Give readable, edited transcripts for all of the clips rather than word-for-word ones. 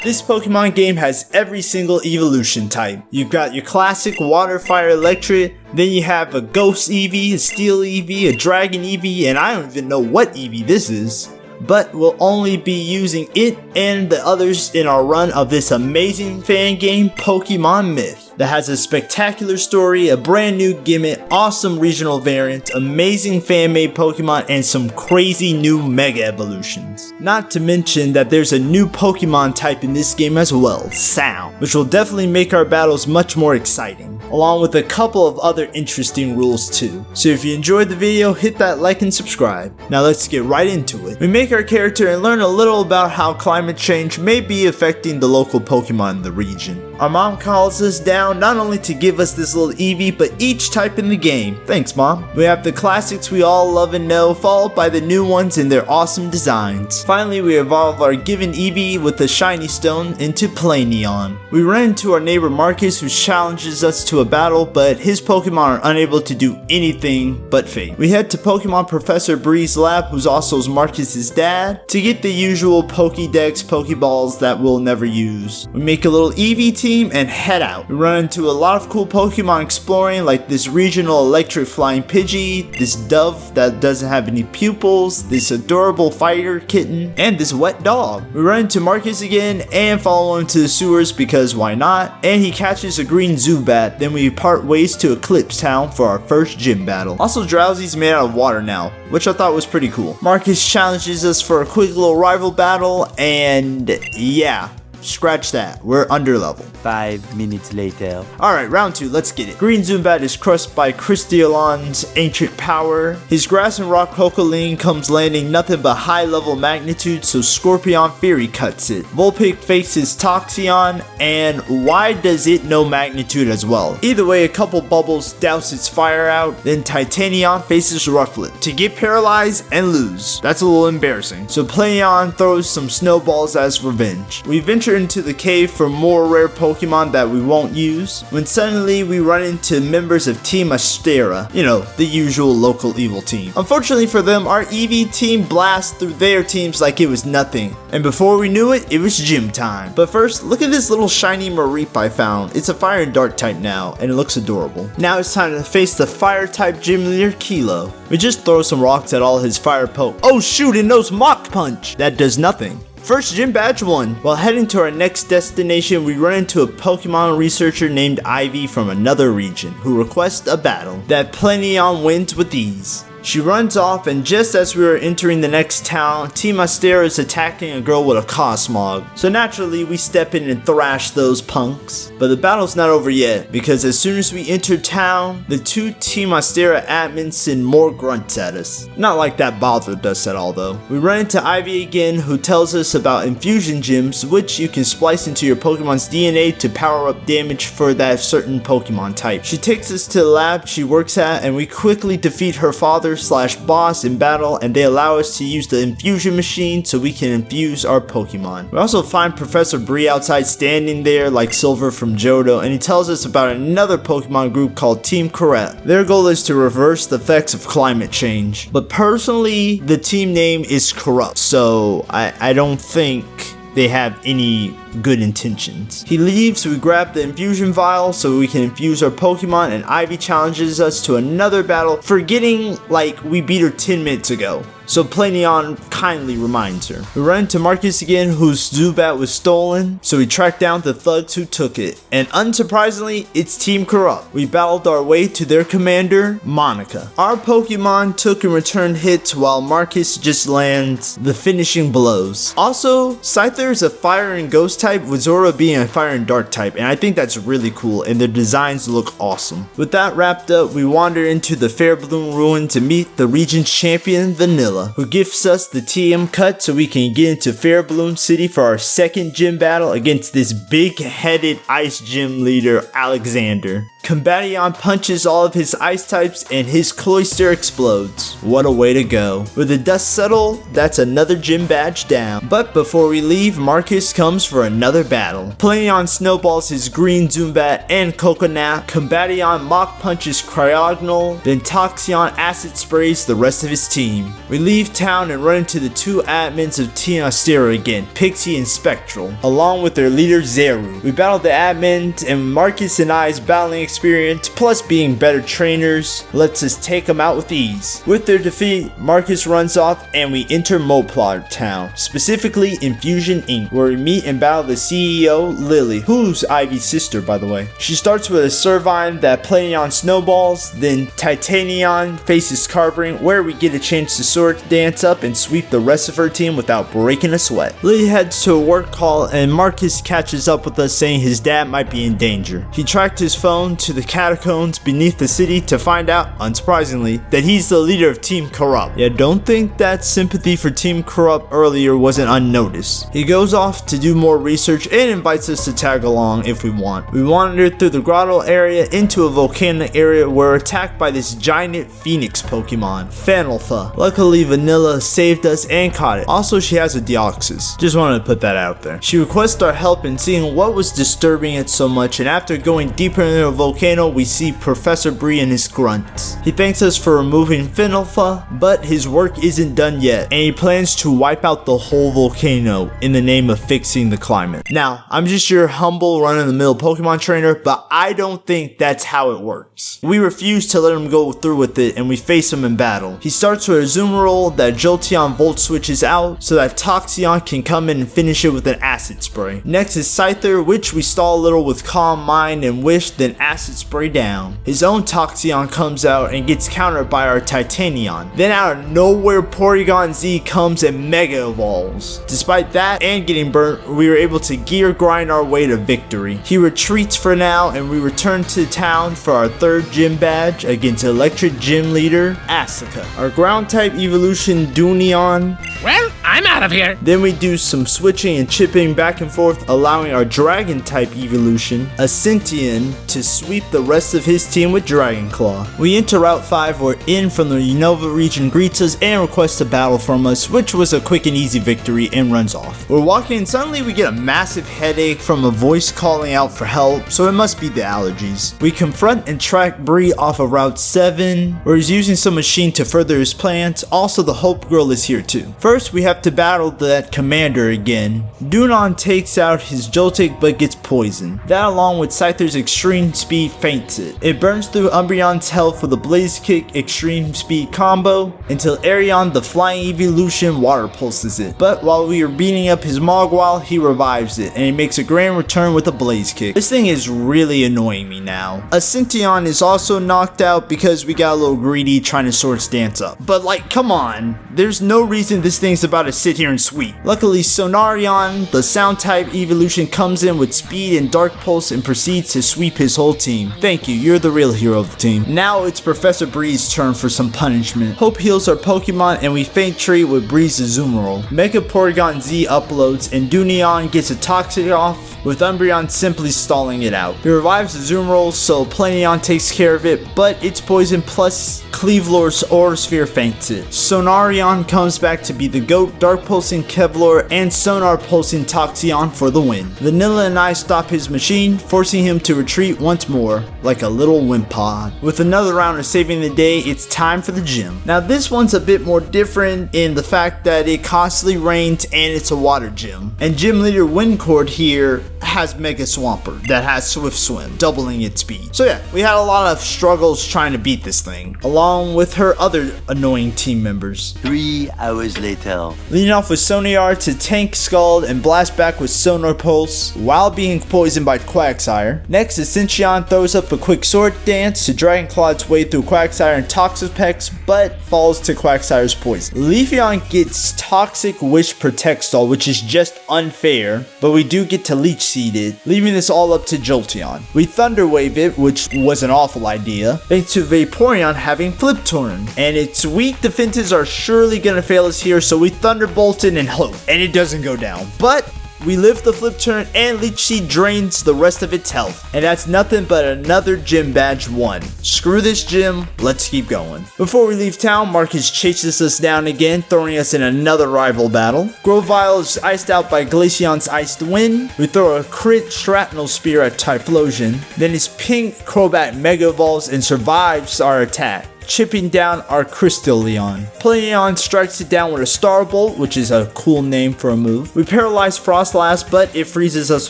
This Pokemon game has every single evolution type. You've got your classic water, fire, electric, then you have a ghost Eevee, a steel Eevee, a dragon Eevee, and I don't even know what Eevee this is. But we'll only be using it and the others in our run of this amazing fan game, Pokemon Myth, that has a spectacular story, a brand new gimmick, awesome regional variants, amazing fan-made Pokemon, and some crazy new Mega Evolutions. Not to mention that there's a new Pokemon type in this game as well, Sound, which will definitely make our battles much more exciting, along with a couple of other interesting rules too. So if you enjoyed the video, hit that like and subscribe. Now let's get right into it. We make our character and learn a little about how climate change may be affecting the local Pokemon in the region. Our mom calls us down not only to give us this little Eevee, but each type in the game. Thanks, Mom. We have the classics we all love and know, followed by the new ones and their awesome designs. Finally, we evolve our given Eevee with the shiny stone into Planeon. We run into our neighbor Marcus, who challenges us to a battle, but his Pokemon are unable to do anything but fight. We head to Pokemon Professor Bree's lab, who's also Marcus's dad, to get the usual Pokédex Pokeballs that we'll never use. We make a little Eevee team and head out. We run into a lot of cool Pokemon exploring, like this regional electric flying Pidgey, this dove that doesn't have any pupils, this adorable fighter kitten, and this wet dog. We run into Marcus again and follow him to the sewers because why not, and he catches a green Zubat. Then we part ways to Eclipse Town for our first gym battle. Also, Drowsy's made out of water now, which I thought was pretty cool. Marcus challenges us for a quick little rival battle, and yeah, scratch that, we're under level. 5 minutes later. Alright, round 2, let's get it. Green Zubat is crushed by Crystallion's ancient power. His grass and rock Cocoline comes landing nothing but high level magnitude, so Scorpion Fury cuts it. Vulpix faces Toxeon, and why does it know magnitude as well? Either way, a couple bubbles douse its fire out, then Titanion faces Rufflet to get paralyzed and lose. That's a little embarrassing. So Planeon throws some snowballs as revenge. We venture into the cave for more rare Pokemon that we won't use, when suddenly we run into members of Team Astera, you know, the usual local evil team. Unfortunately for them, our Eevee team blasts through their teams like it was nothing, and before we knew it, it was gym time. But first, look at this little shiny Mareep I found. It's a fire and dark type now, and it looks adorable. Now it's time to face the fire type gym leader Kilo. We just throw some rocks at all his fire poke. Oh shoot, it knows Mach Punch! That does nothing. First gym badge 1. While heading to our next destination, we run into a Pokemon researcher named Eevee from another region, who requests a battle that Planeon wins with ease. She runs off, and just as we are entering the next town, Team Astera is attacking a girl with a Cosmog. So naturally, we step in and thrash those punks. But the battle's not over yet, because as soon as we enter town, the two Team Astera admins send more grunts at us. Not like that bothered us at all though. We run into Eevee again, who tells us about infusion gems, which you can splice into your Pokemon's DNA to power up damage for that certain Pokemon type. She takes us to the lab she works at, and we quickly defeat her father / boss in battle, and they allow us to use the infusion machine so we can infuse our Pokemon. We also find Professor Bree outside standing there like Silver from Johto, and he tells us about another Pokemon group called Team Correct. Their goal is to reverse the effects of climate change, but personally the team name is Corrupt, so I don't think they have any good intentions. He leaves, we grab the infusion vial so we can infuse our Pokemon, and Eevee challenges us to another battle, forgetting like we beat her 10 minutes ago. So Planeon kindly reminds her. We run into Marcus again, whose Zubat was stolen, so we track down the thugs who took it, and unsurprisingly, it's Team Corrupt. We battled our way to their commander, Monica. Our Pokemon took and returned hits while Marcus just lands the finishing blows. Also, Scyther is a fire and ghost type, with Zora being a fire and dark type, and I think that's really cool, and their designs look awesome. With that wrapped up, we wander into the Fairbloom Ruin to meet the region's champion, Vanilla, who gifts us the TM cut so we can get into Fairbloom City for our second gym battle against this big-headed ice gym leader, Alexander. Combation punches all of his ice types and his cloister explodes. What a way to go. With the dust settle, that's another gym badge down. But before we leave, Marcus comes for another battle. Playon snowballs his green Zoombat and Coconut. Combation mock punches Cryogonal, then Toxion acid sprays the rest of his team. We leave town and run into the two admins of Team Astera again, Pixie and Spectral, along with their leader Zeru. We battle the admins, and Marcus and I's battling experience plus being better trainers lets us take them out with ease. With their defeat, Marcus runs off and we enter Moplar Town, specifically Infusion Inc., where we meet and battle the CEO, Lily, who's Eevee's sister by the way. She starts with a Servine that Playon snowballs, then Titanion faces Carbring, where we get a chance to sword dance up and sweep the rest of her team without breaking a sweat. Lily heads to a work call and Marcus catches up with us saying his dad might be in danger. He tracked his phone to the catacombs beneath the city to find out, unsurprisingly, that he's the leader of Team Corrupt. Yeah, don't think that sympathy for Team Corrupt earlier wasn't unnoticed. He goes off to do more research and invites us to tag along if we want. We wander through the grotto area into a volcanic area where we're attacked by this giant phoenix Pokemon, Fanalfa. Luckily, Vanilla saved us and caught it. Also, she has a Deoxys. Just wanted to put that out there. She requests our help in seeing what was disturbing it so much, and after going deeper into the volcano, we see Professor Bree and his grunts. He thanks us for removing Fanalfa, but his work isn't done yet, and he plans to wipe out the whole volcano in the name of fixing the climate. Now, I'm just your humble run-of-the-mill Pokemon trainer, but I don't think that's how it works. We refuse to let him go through with it, and we face him in battle. He starts with a Zoomerol that Jolteon Volt switches out so that Toxion can come in and finish it with an acid spray. Next is Scyther, which we stall a little with Calm Mind and Wish, then acid spray down. His own Toxion comes out and gets countered by our Titanion. Then out of nowhere, Porygon Z comes and Mega Evolves. Despite that and getting burnt, we were able to gear grind our way to victory. He retreats for now and we return to town for our third gym badge against Electric Gym Leader Asuka. Our ground type evolution Dunion. Well, I'm out of here. Then we do some switching and chipping back and forth, allowing our dragon type evolution, Ascension, to sweep the rest of his team with Dragon Claw. We enter Route 5 where In from the Unova region greets us and requests a battle from us, which was a quick and easy victory, and runs off. We're walking and suddenly we get a massive headache from a voice calling out for help, so it must be the allergies. We confront and track Bree off of Route 7, where he's using some machine to further his plans. Also, the Hope Girl is here too. First, we have to battle that commander again. Dunon takes out his Joltik but gets poisoned. That, along with Scyther's extreme speed, faints it. It burns through Umbreon's health with a Blaze Kick extreme speed combo until Arion, the flying evolution, water pulses it. But while we are beating up his Mogwile, he revives it and he makes a grand return with a Blaze Kick. This thing is really annoying me now. Ascension is also knocked out because we got a little greedy trying to Swords Dance up. But like, come on, there's no reason this thing's about to sit here and sweep. Luckily, Sonarion, the sound type evolution, comes in with speed and Dark Pulse and proceeds to sweep his whole team. Thank you, you're the real hero of the team. Now it's Professor Bree's turn for some punishment. Hope heals our Pokemon and we faint treat with Bree's Azumarill. Mega Porygon Z uploads and Dunion gets a Toxic off, with Umbreon simply stalling it out. He revives Azumarill, so Planeon takes care of it, but it's poison plus Cleavelore's Aura Sphere faints it. Sonarion comes back to be the GOAT, Dark Pulsing Kevlor and Sonar Pulsing Toxion for the win. Vanilla and I stop his machine, forcing him to retreat once more, like a little Wimpod. With another round of saving the day, it's time for the gym. Now this one's a bit more different in the fact that it constantly rains and it's a water gym. And Gym Leader Windcord here has Mega Swampert that has Swift Swim, doubling its speed. So yeah, we had a lot of struggles trying to beat this thing, along with her other annoying team members. 3 hours later. Leading off with Soniar to tank Scald and blast back with Sonar Pulse while being poisoned by Quagsire. Next, Ascension throws up a quick Sword Dance to Dragon Claw its way through Quagsire and Toxapex, but falls to Quagsire's poison. Leafeon gets Toxic Wish Protect Stall, which is just unfair, but we do get to Leech Seed it, leaving this all up to Jolteon. We Thunder Wave it, which was an awful idea, thanks to Vaporeon having Flip Torn, and its weak defenses are surely gonna fail us here, so we Thunderbolt it and hope, and it doesn't go down. But We live the flip turn and Leech Seed drains the rest of its health. And that's nothing but another gym badge won. Screw this gym, let's keep going. Before we leave town, Marcus chases us down again, throwing us in another rival battle. Grovyle is iced out by Glaceon's Iced Wind. We throw a crit shrapnel spear at Typhlosion. Then his pink Crobat Mega Evolves and survives our attack, chipping down our Crystaleon. Planeon strikes it down with a Star Bolt, which is a cool name for a move. We paralyze Frostlass, but it freezes us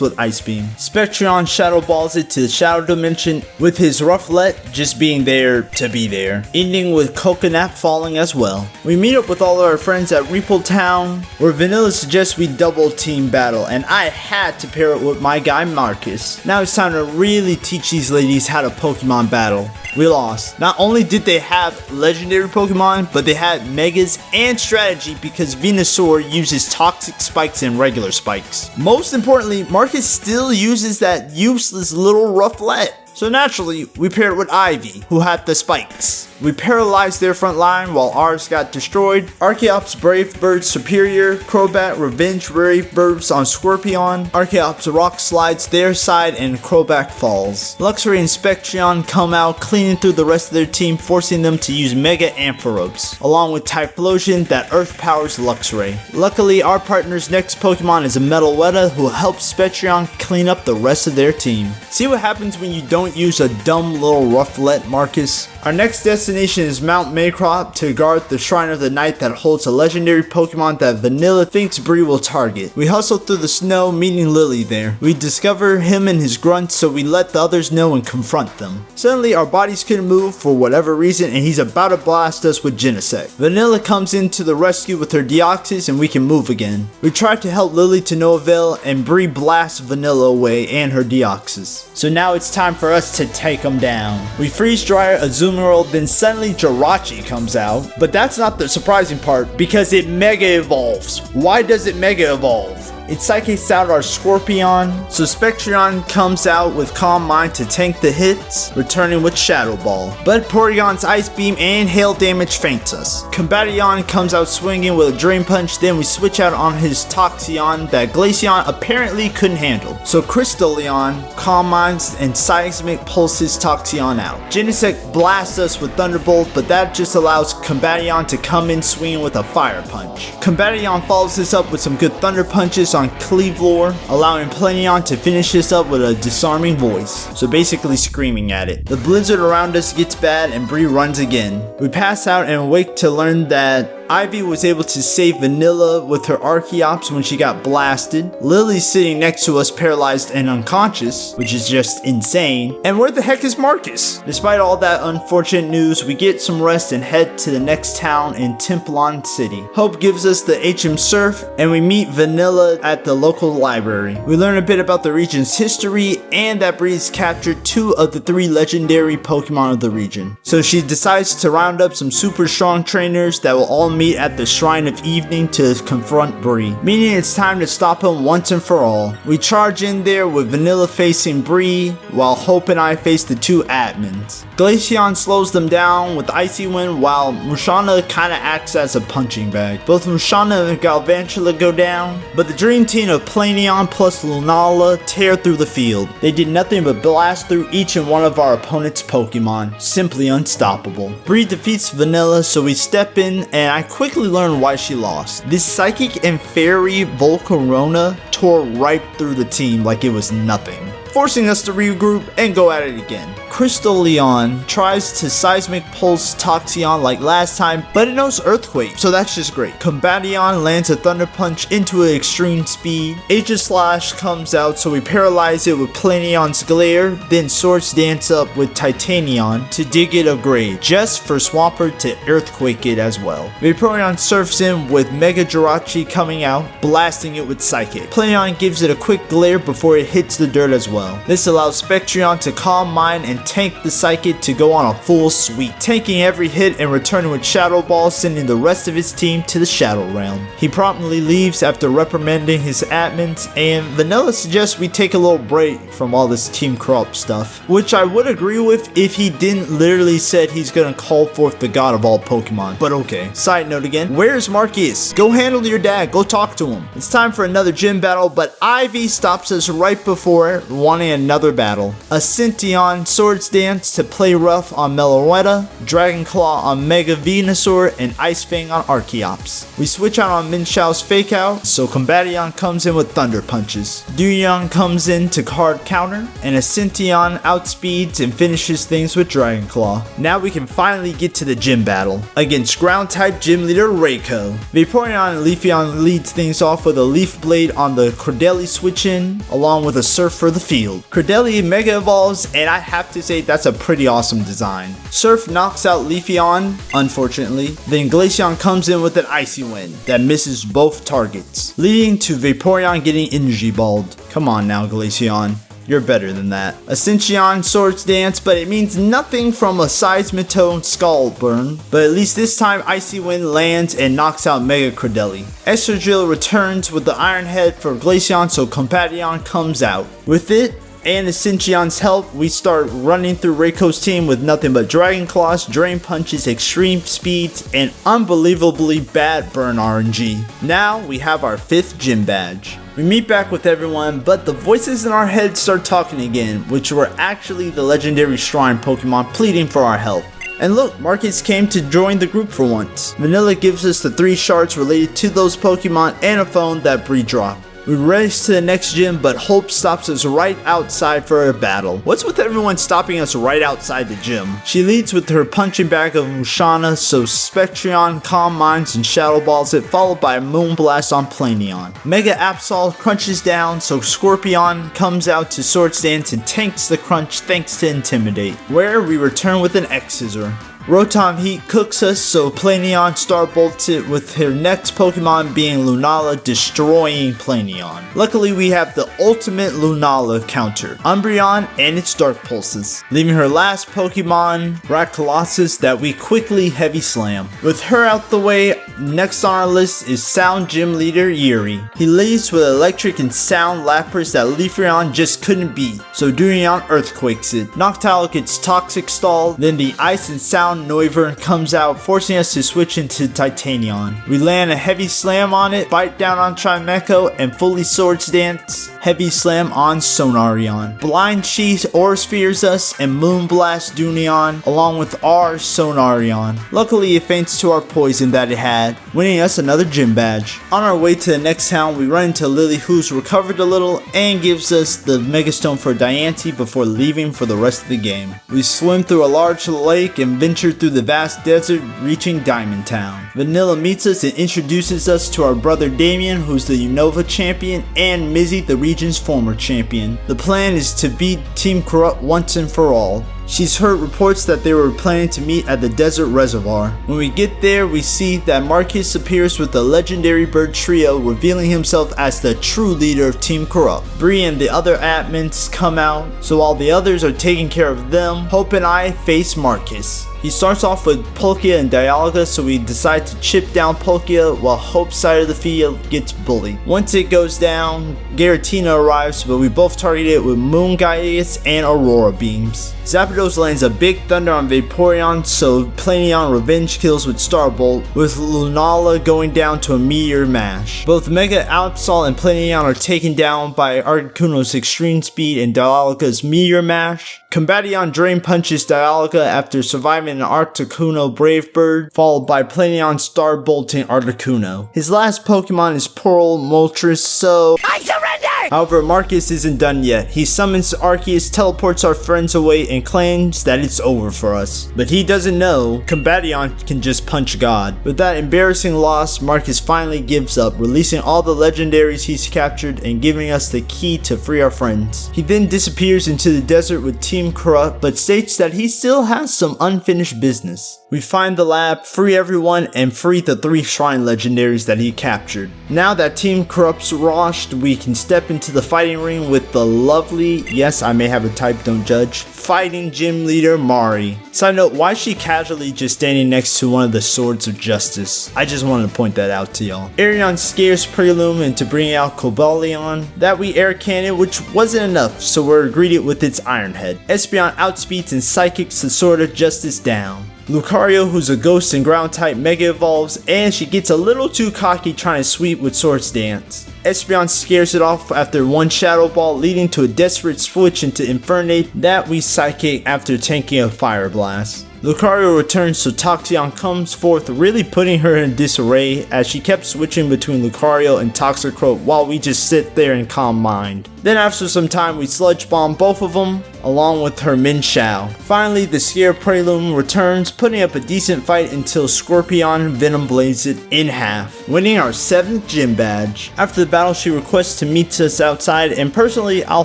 with Ice Beam. Spectreon Shadow Balls it to the Shadow Dimension with his Rufflet just being there to be there, ending with Coconut falling as well. We meet up with all of our friends at Reaple Town, where Vanilla suggests we double team battle, and I had to pair it with my guy Marcus. Now it's time to really teach these ladies how to Pokemon battle. We lost. Not only did they have legendary Pokemon, but they had Megas and strategy because Venusaur uses toxic spikes and regular spikes. Most importantly, Marcus still uses that useless little Rufflet. So naturally, we paired with Eevee, who had the spikes. We paralyzed their front line while ours got destroyed. Archeops Brave Bird Superior, Crobat Revenge Brave Birds on Scorpion. Archeops Rock Slides their side and Crobat falls. Luxray and Spectreon come out cleaning through the rest of their team, forcing them to use Mega Ampharobes, along with Typhlosion that Earth powers Luxray. Luckily, our partner's next Pokemon is a Metalwetta who helps Spectreon clean up the rest of their team. See what happens when you don't use a dumb little Rufflet, Marcus? Our next destination is Mount Maycrop to guard the Shrine of the Night that holds a legendary Pokemon that Vanilla thinks Bree will target. We hustle through the snow, meeting Lily there. We discover him and his grunts, so we let the others know and confront them. Suddenly, our bodies couldn't move for whatever reason, and he's about to blast us with Genesect. Vanilla comes into the rescue with her Deoxys, and we can move again. We try to help Lily to no avail, and Bree blasts Vanilla away and her Deoxys. So now it's time for us to take them down. We freeze dry Azumarill, then suddenly Jirachi comes out. But that's not the surprising part, because it Mega Evolves. Why does it Mega Evolve? It psychics out our Scorpion, so Spectreon comes out with Calm Mind to tank the hits, returning with Shadow Ball. But Porygon's Ice Beam and Hail damage feints us. Combation comes out swinging with a Drain Punch, then we switch out on his Toxeon that Glaceon apparently couldn't handle. So Crystaleon Calm Minds and Seismic pulses Toxeon out. Genesect blasts us with Thunderbolt, but that just allows Combation to come in swinging with a Fire Punch. Combation follows this up with some good Thunder Punches on Cleavlore, allowing Planeon to finish this up with a disarming voice, so basically screaming at it. The blizzard around us gets bad and Bree runs again. We pass out and awake to learn that Eevee was able to save Vanilla with her Archeops when she got blasted. Lily's sitting next to us paralyzed and unconscious, which is just insane. And where the heck is Marcus? Despite all that unfortunate news, we get some rest and head to the next town in Templon City. Hope gives us the HM Surf and we meet Vanilla at the local library. We learn a bit about the region's history and that Bree's captured 2 of the 3 legendary Pokemon of the region. So she decides to round up some super strong trainers that will all meet at the Shrine of Evening to confront Bree, meaning it's time to stop him once and for all. We charge in there with Vanilla facing Bree, while Hope and I face the 2 admins. Glaceon slows them down with Icy Wind, while Mushana kinda acts as a punching bag. Both Mushana and Galvantula go down, but the dream team of Planeon plus Lunala tear through the field. They did nothing but blast through each and one of our opponent's Pokemon, simply unstoppable. Bree defeats Vanilla, so we step in and I quickly learn why she lost. This Psychic and Fairy Volcarona tore right through the team like it was nothing, forcing us to regroup and go at it again. Crystaleon tries to Seismic Pulse Toxeon like last time, but it knows Earthquake, so that's just great. Combation lands a Thunder Punch into an extreme speed. Aegislash comes out, so we paralyze it with Planeon's Glare, then Swords Dance up with Titanion to dig it a grave, just for Swampert to Earthquake it as well. Vaporeon surfs in with Mega Jirachi coming out, blasting it with Psychic. Planeon gives it a quick glare before it hits the dirt as well. well. This allows Spectrion to calm mind and tank the Psychic to go on a full sweep, tanking every hit and returning with Shadow Ball, sending the rest of his team to the Shadow Realm. He promptly leaves after reprimanding his admins, and Vanilla suggests we take a little break from all this Team Corrupt stuff, which I would agree with if he didn't literally said he's gonna call forth the god of all Pokemon, but okay. Side note again, where's Marcus? Go handle your dad, go talk to him. It's time for another gym battle, but Eevee stops us right before wanting another battle. A Cynthia Swords Dance to play rough on Meloetta, Dragon Claw on Mega Venusaur, and Ice Fang on Archeops. We switch out on Minshao's Fake Out, so Combation comes in with Thunder Punches. Duyan comes in to hard counter, and a Cynthia outspeeds and finishes things with Dragon Claw. Now we can finally get to the gym battle against ground type gym leader Reiko. Vaporeon and Leafeon leads things off with a Leaf Blade on the Cordeli switch in, along with a Surf for the field. Cordeli Mega Evolves, and I have to say that's a pretty awesome design. Surf knocks out Leafeon, unfortunately. Then Glaceon comes in with an Icy Wind that misses both targets, leading to Vaporeon getting Energy Balled. Come on now, Glaceon. You're better than that. Ascension Swords Dance, but it means nothing from a Seismitoad Skull Burn. But at least this time Icy Wind lands and knocks out Mega Cordeli. Estrogen returns with the Iron Head for Glaceon, so Compation comes out. With it, and Ascension's help, we start running through Reiko's team with nothing but Dragon Claws, Drain Punches, Extreme Speeds, and unbelievably bad Burn RNG. Now we have our 5th gym badge. We meet back with everyone, but the voices in our heads start talking again, which were actually the legendary Shrine Pokemon pleading for our help. And look, Marcus came to join the group for once. Vanilla gives us the 3 shards related to those Pokemon and a phone that Bree dropped. We race to the next gym, but Hope stops us right outside for a battle. What's with everyone stopping us right outside the gym? She leads with her punching bag of Mushana, so Spectrion Calm Minds and Shadow Balls it, followed by a Moonblast on Planeon. Mega Absol crunches down, so Scorpion comes out to Swords Dance and tanks the crunch thanks to Intimidate, where we return with an X-Scissor. Rotom Heat cooks us, so Planeon starbolts it with her next Pokemon being Lunala, destroying Planeon. Luckily we have the ultimate Lunala counter, Umbreon and its Dark Pulses, leaving her last Pokemon, Rakcolossus, that we quickly Heavy Slam. With her out the way, next on our list is Sound Gym Leader Yuri. He leads with Electric and Sound Lapras that Leafeon just couldn't beat, so Duyan Earthquakes it. Noctowl gets Toxic Stall, then the Ice and Sound Noivern comes out, forcing us to switch into Titanion. We land a Heavy Slam on it, bite down on Trimecho, and fully Swords Dance, Heavy Slam on Sonarion. Blind Cheese Auraspheres us and Moonblast Dunion, along with our Sonarion. Luckily it faints to our poison that it had, winning us another gym badge. On our way to the next town, we run into Lily, who's recovered a little and gives us the Megastone for Diancie before leaving for the rest of the game. We swim through a large lake and venture through the vast desert, reaching Diamond Town. Vanilla meets us and introduces us to our brother Damien, who's the Unova champion, and Mizzy, the region's former champion. The plan is to beat Team Corrupt once and for all. She's heard reports that they were planning to meet at the Desert Reservoir. When we get there, we see that Marcus appears with the legendary bird trio, revealing himself as the true leader of Team Corrupt. Bree and the other admins come out, so while the others are taking care of them, Hope and I face Marcus. He starts off with Palkia and Dialga, so we decide to chip down Palkia while Hope's side of the field gets bullied. Once it goes down, Giratina arrives, but we both target it with Moongeist and Aurora Beams. Zapdos lands a big Thunder on Vaporeon, so Planeon revenge kills with Starbolt, with Lunala going down to a Meteor Mash. Both Mega Absol and Planeon are taken down by Articuno's Extreme Speed and Dialga's Meteor Mash. Combation Drain Punches Dialga after surviving an Articuno Brave Bird, followed by Planeon Starbolting Articuno. His last Pokemon is Pearl Moltres, so I surrender! However, Marcus isn't done yet. He summons Arceus, teleports our friends away, and claims proclaims that it's over for us. But he doesn't know Combation can just punch God. With that embarrassing loss, Marcus finally gives up, releasing all the legendaries he's captured and giving us the key to free our friends. He then disappears into the desert with Team Corrupt, but states that he still has some unfinished business. We find the lab, free everyone, and free the 3 shrine legendaries that he captured. Now that Team Corrupt's washed, we can step into the fighting ring with the lovely, yes, I may have a type, don't judge, fighting gym leader Mari. Side note, why is she casually just standing next to one of the swords of justice? I just wanted to point that out to y'all. Arion scares Prelume into bringing out Cobalion. That we air cannon, which wasn't enough, so we're greeted with its Iron Head. Espeon outspeeds and psychics the sword of justice down. Lucario, who's a ghost and ground type, mega evolves, and she gets a little too cocky trying to sweep with Swords Dance. Espeon scares it off after one Shadow Ball, leading to a desperate switch into Infernape that we psychic after tanking a Fire Blast. Lucario returns, so Toxicroak comes forth, really putting her in disarray as she kept switching between Lucario and Toxicroak while we just sit there in calm mind. Then after some time we Sludge Bomb both of them, along with her Min Shao. Finally, the scared Prelume returns, putting up a decent fight until Scorpion Venom blades it in half, winning our 7th gym badge. After the battle, she requests to meet us outside, and personally, I'll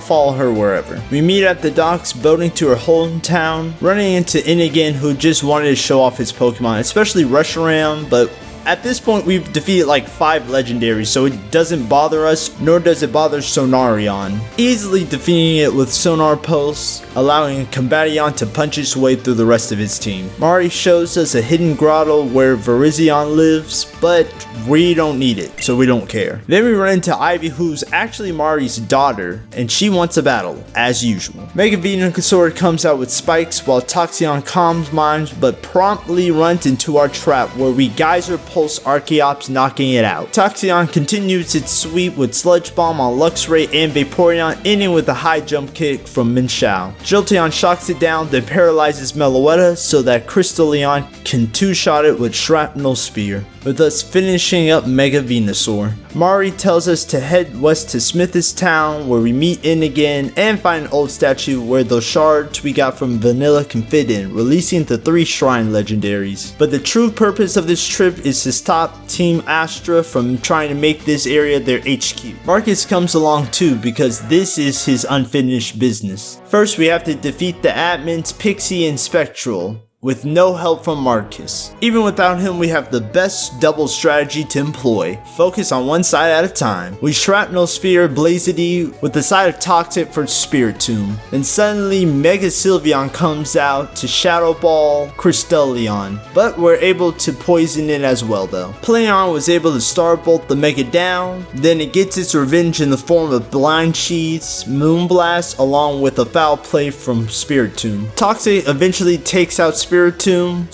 follow her wherever. We meet at the docks, boating to her hometown, running into Innigan, who just wanted to show off his Pokemon, especially Reshiram, but at this point, we've defeated like 5 legendaries, so it doesn't bother us, nor does it bother Sonarion. Easily defeating it with Sonar Pulse, allowing Combation to punch its way through the rest of its team. Mari shows us a hidden grotto where Virizion lives, but we don't need it, so we don't care. Then we run into Eevee, who's actually Mari's daughter, and she wants a battle, as usual. Mega Venusaur comes out with spikes while Toxicroak calms minds, but promptly runs into our trap where we Geyser Pulse Archeops, knocking it out. Toxicroak continues its sweep with Sludge Bomb on Luxray and Vaporeon, ending with a high jump kick from Min Shao. Jolteon shocks it down, then paralyzes Meloetta so that Crystallion can 2-shot it with Shrapnel Spear, with us finishing up Mega Venusaur. Mari tells us to head west to Smith's Town, where we meet in again and find an old statue where those shards we got from Vanilla can fit in, releasing the 3 shrine legendaries. But the true purpose of this trip is to stop Team Astra from trying to make this area their HQ. Marcus comes along too because this is his unfinished business. First, we have to defeat the admins Pixie and Spectral, with no help from Marcus. Even without him, we have the best double strategy to employ. Focus on one side at a time. We Shrapnel Sphere Blazedy with the side of Toxic for Spiritomb. Then suddenly Mega Sylveon comes out to Shadow Ball Crystallion, but we're able to poison it as well though. Playon was able to Starbolt the Mega down, then it gets its revenge in the form of Blind Sheaths, Moonblast, along with a foul play from Spiritomb. Toxic eventually takes out Spiritomb,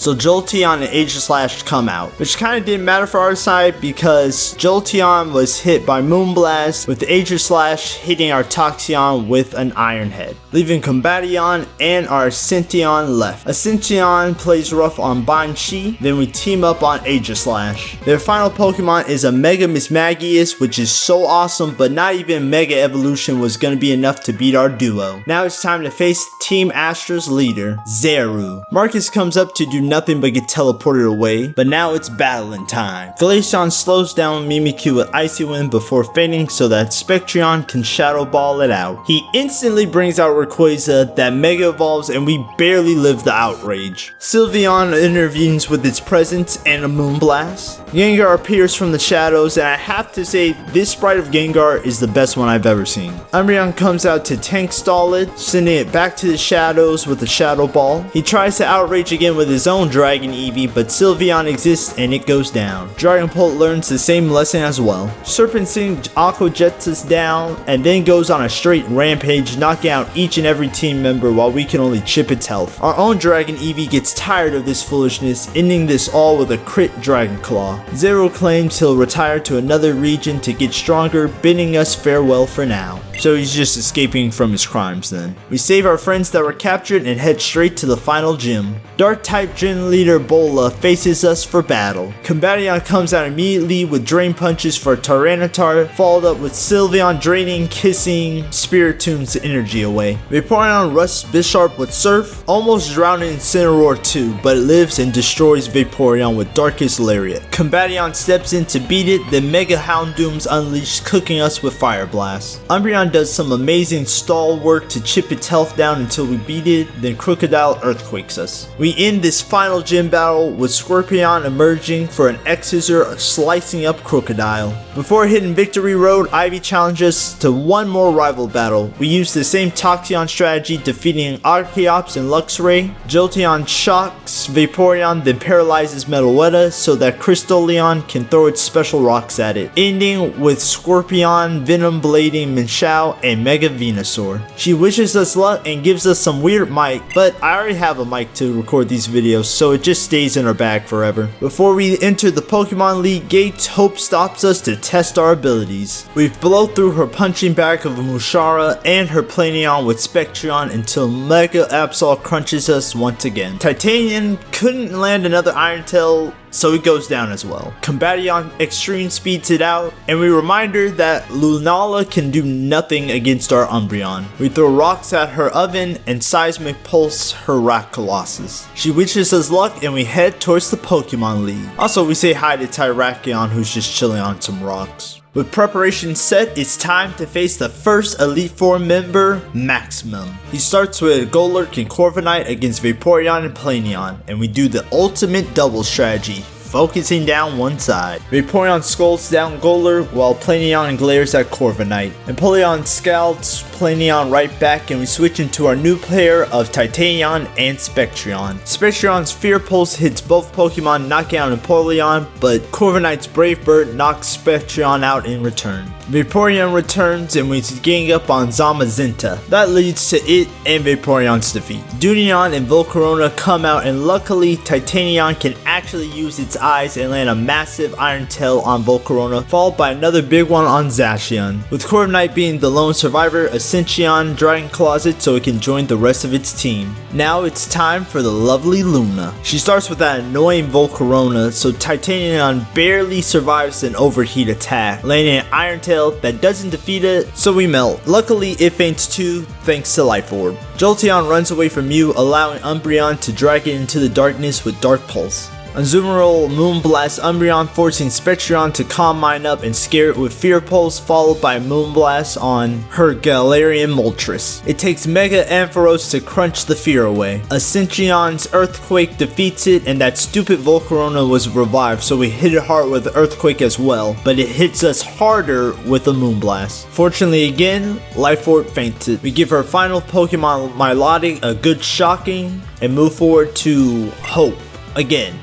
so Jolteon and Aegislash come out, which kind of didn't matter for our side because Jolteon was hit by Moonblast, with Aegislash hitting our Toxicroak with an Iron Head, leaving Combation and our Ascension left. Ascension plays rough on Banshee, then we team up on Aegislash. Their final Pokemon is a Mega Mismagius, which is so awesome, but not even Mega Evolution was going to be enough to beat our duo. Now it's time to face Team Astra's leader, Zeru. Marcus comes up to do nothing but get teleported away, but now it's battling time. Glaceon slows down Mimikyu with Icy Wind before fading so that Spectreon can Shadow Ball it out. He instantly brings out Rayquaza that Mega Evolves, and we barely live the outrage. Sylveon intervenes with its presence and a Moonblast. Gengar appears from the shadows, and I have to say this sprite of Gengar is the best one I've ever seen. Umbreon comes out to tank stall it, sending it back to the shadows with a Shadow Ball. He tries to outrage again with his own Dragon Eevee, but Sylveon exists and it goes down. Dragonpult learns the same lesson as well. Serpentine Aqua Jets us down and then goes on a straight rampage, knocking out each and every team member while we can only chip its health. Our own Dragon Eevee gets tired of this foolishness, ending this all with a crit Dragon Claw. Zero claims he'll retire to another region to get stronger, bidding us farewell for now. So he's just escaping from his crimes then. We save our friends that were captured and head straight to the final gym. Dark-type Gym Leader Bola faces us for battle. Combatian comes out immediately with Drain Punches for Tyranitar, followed up with Sylveon draining, kissing Spiritomb's energy away. Vaporeon rusts Bisharp with Surf, almost drowning Incineroar too, but it lives and destroys Vaporeon with Darkest Lariat. Combatian steps in to beat it, then Mega Houndoom's unleashed, cooking us with Fire Blast. Umbreon does some amazing stall work to chip its health down until we beat it, then Crocodile Earthquakes us. We end this final gym battle with Scorpion emerging for an X-Scissor slicing up Crocodile. Before hitting Victory Road, Eevee challenges us to one more rival battle. We use the same Toxeon strategy, defeating Archeops and Luxray. Jolteon shocks Vaporeon, then paralyzes Metaletta so that Crystalleon can throw its special rocks at it, ending with Scorpion Venom blading Minshao and Mega Venusaur. She wishes us luck and gives us some weird mic, but I already have a mic to record these videos, so it just stays in our bag forever. Before we enter the Pokemon League gates, Hope stops us to test our abilities. We blow through her punching bag of Mushara and her Planeon with Spectreon until Mega Absol crunches us once again. Titanium couldn't land another Iron Tail, so it goes down as well. Combatian Extreme speeds it out, and we remind her that Lunala can do nothing against our Umbreon. We throw rocks at her oven and Seismic Pulse her Rock Colossus. She wishes us luck and we head towards the Pokemon League. Also, we say hi to Tyrakion, who's just chilling on some rocks. With preparation set, it's time to face the first Elite Four member, Maximum. He starts with Golurk and Corviknight against Vaporeon and Planeon, and we do the ultimate double strategy, focusing down one side. Vaporeon scolds down Golurk while Planeon glares at Corviknight. Empoleon scouts Planeon right back, and we switch into our new pair of Titanion and Spectreon. Spectreon's Fear Pulse hits both Pokemon, knocking out Empoleon, but Corviknight's Brave Bird knocks Spectreon out in return. Vaporeon returns and we gang up on Zamazenta. That leads to it and Vaporeon's defeat. Dunion and Volcarona come out, and luckily Titanion can actually use its eyes and land a massive Iron Tail on Volcarona, followed by another big one on Zacian. With Corviknight being the lone survivor, Ascension Dragon Claws it so it can join the rest of its team. Now it's time for the lovely Luna. She starts with that annoying Volcarona, so Titanion barely survives an overheat attack, landing an Iron Tail that doesn't defeat it, so we melt. Luckily, it faints too, thanks to Life Orb. Jolteon runs away from Mew, allowing Umbreon to drag it into the darkness with Dark Pulse. Azumarill Moonblast Umbreon, forcing Spectreon to Calm Mind up and scare it with Fear Pulse, followed by Moonblast on her Galarian Moltres. It takes Mega Ampharos to crunch the fear away. Ascension's Earthquake defeats it, and that stupid Volcarona was revived, so we hit it hard with Earthquake as well, but it hits us harder with a Moonblast. Fortunately again, Life Orb fainted. We give our final Pokemon Milotic a good shocking and move forward to Hope again.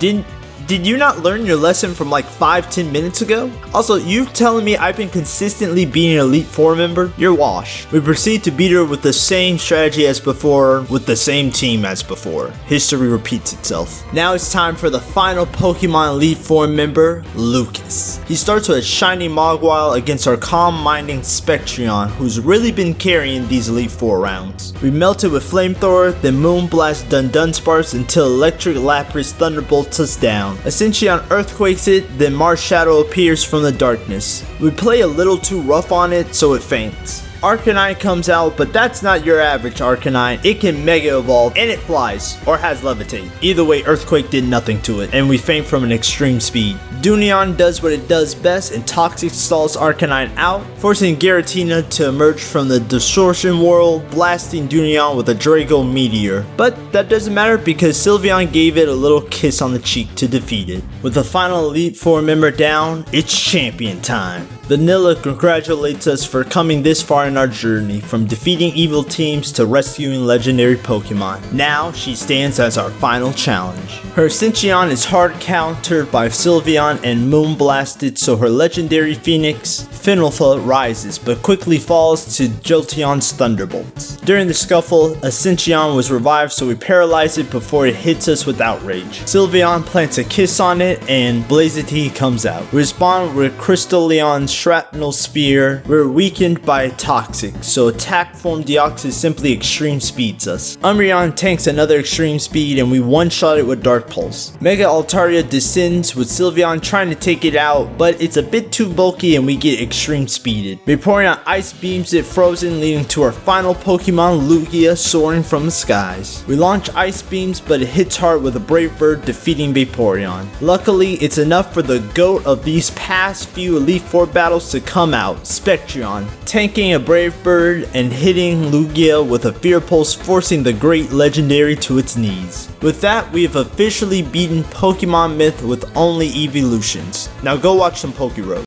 Did you not learn your lesson from like 5-10 minutes ago? Also, you telling me I've been consistently beating an Elite Four member? You're washed. We proceed to beat her with the same strategy as before, with the same team as before. History repeats itself. Now it's time for the final Pokemon Elite Four member, Lucas. He starts with a shiny Mogwile against our calm-minding Spectreon, who's really been carrying these Elite Four rounds. We melt it with Flamethrower, then Moonblast Dunsparce until Electric Lapras thunderbolts us down. Ascension Earthquakes it, then Marshadow appears from the darkness. We play a little too rough on it, so it faints. Arcanine comes out, but that's not your average Arcanine. It can Mega Evolve, and it flies, or has Levitate. Either way, Earthquake did nothing to it, and we faint from an extreme speed. Dunion does what it does best and Toxic stalls Arcanine out, forcing Giratina to emerge from the Distortion World, blasting Dunion with a Drago Meteor. But that doesn't matter because Sylveon gave it a little kiss on the cheek to defeat it. With the final Elite Four member down, it's champion time. Vanilla congratulates us for coming this far in our journey, from defeating evil teams to rescuing legendary Pokemon. Now she stands as our final challenge. Her Ascension is hard countered by Sylveon and Moonblasted, so her legendary Phoenix, Finalfa, rises but quickly falls to Jolteon's Thunderbolts. During the scuffle, Ascension was revived, so we paralyze it before it hits us with outrage. Sylveon plants a kiss on it and Blazity comes out. We respond with Crystalleon's Shrapnel Spear. We're weakened by Toxic, so attack form Deoxys simply extreme speeds us. Umbreon tanks another extreme speed and we one-shot it with Dark Pulse. Mega Altaria descends with Sylveon trying to take it out, but it's a bit too bulky and we get extreme speeded. Vaporeon Ice Beams it frozen, leading to our final Pokemon, Lugia, soaring from the skies. We launch Ice Beams, but it hits hard with a Brave Bird, defeating Vaporeon. Luckily, it's enough for the GOAT of these past few Elite Four battles to come out, Spectreon, tanking a Brave Bird and hitting Lugia with a Fear Pulse, forcing the great legendary to its knees. With that, we have officially beaten Pokemon Myth with only evolutions. Now go watch some Pokeroad.